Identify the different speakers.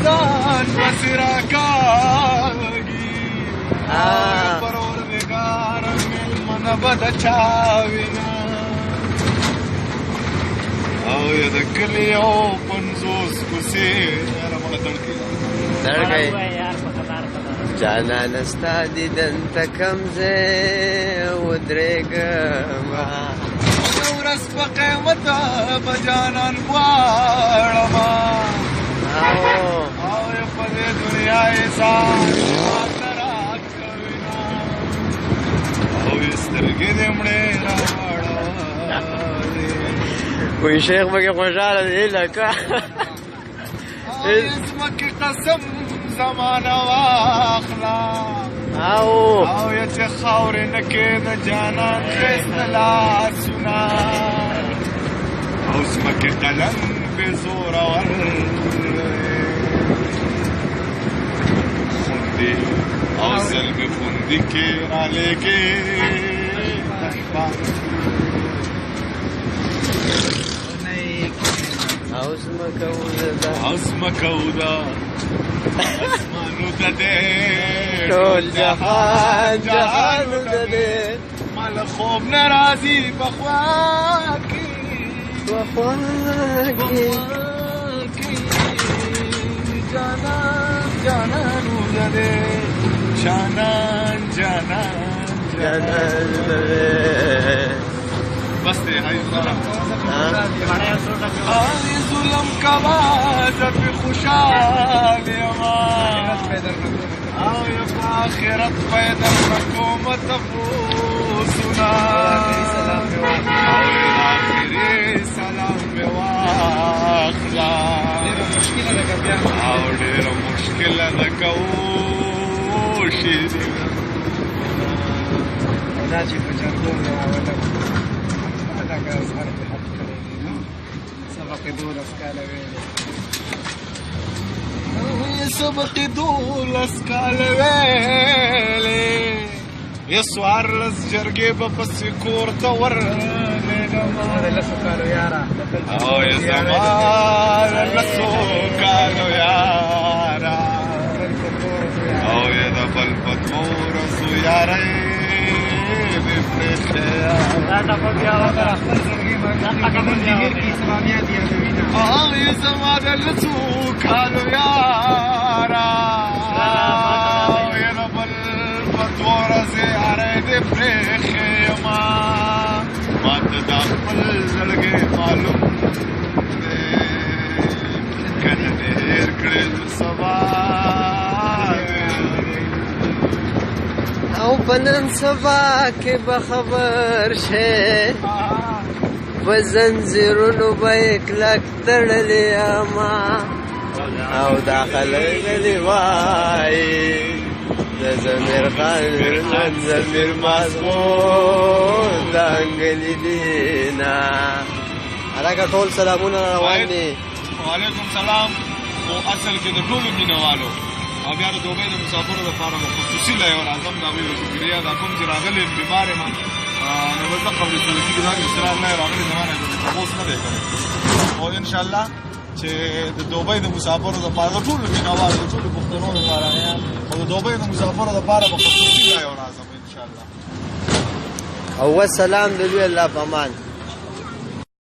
Speaker 1: ځان پسې راکاږي پروردګار مېلمنه به د چا وینه او یا د کلي یو 50 کوڅې
Speaker 2: دړګی جانانه ستا دیدن ته کوم ځای ودرېږمه
Speaker 1: یو ورځ په قیامت به جانان غواړمه او په دې دنیا یې ځان ماته راکوینه او یې سترګې دې مړې راوړولې
Speaker 2: کوئی شیخ پکې خوشحاله دی لکه
Speaker 1: ځمکې قسم زمانه واخله او یا چې خاورې نه کې د جانان ښایسته لاسونه او ځمکې قلم بې زورور خوندې او زلمې خوندې کې رالېږې
Speaker 2: ځمکه وده
Speaker 1: اسمانو ته دی
Speaker 2: ټول جهان جهانو ته دی
Speaker 1: ما له خوب نه راځي په خوا کې جانان جانانو ته دی جانان بس دی هاي ظلم کوا زب خوشحال یما او یا په آخرت پیدا کوم تفوسنا او یا آخری سلام به واخلا او ډېره مشکله ده کوشي
Speaker 3: دا چې په جنګو
Speaker 1: سبق 12 کاله ویلې یسوارلس جرګې به پسې کور ته ورلېږم او یا زما د لسو کالو یاره او یا د بل په تور سو یارې دې پرېښې او یا زما د لسو کالو یاره او یا د بل په تور سو یارې دې پرېښې یما ما ته دا خپل زړګی معلوم دی کنه دې هېر کړې زه سبا
Speaker 2: او په نن سبا کې به خبر شې په زنځیرونو به یې کلک تړلې اما او دا خلک غلي وایي د ضمیر خان ضمیر مضمون د انګلي دینا هلکه ټول سلامونه روان دي
Speaker 1: وعلیکم سلام خو اصل کې د ټولو مینهوالو او بیا د دوبۍ د مسافرو دپاره به خصوصي لیور اعظم د هغوی به شکریه دا کوم چې راغلی یم بیمار یم نو بس دغه خبرې صورتي کې دا استراحت نه راغلی زما نه تپوس نه دی کړی او انشاءالله چې د دوبۍ د مسافرو دپاره د ټولو مینهوالو د ټولو پښتنو دپاره او د دوبۍ د مسافرو دپاره به خصوصي لیور اعظم انشاءالله
Speaker 2: او والسلام د دوی الله په امان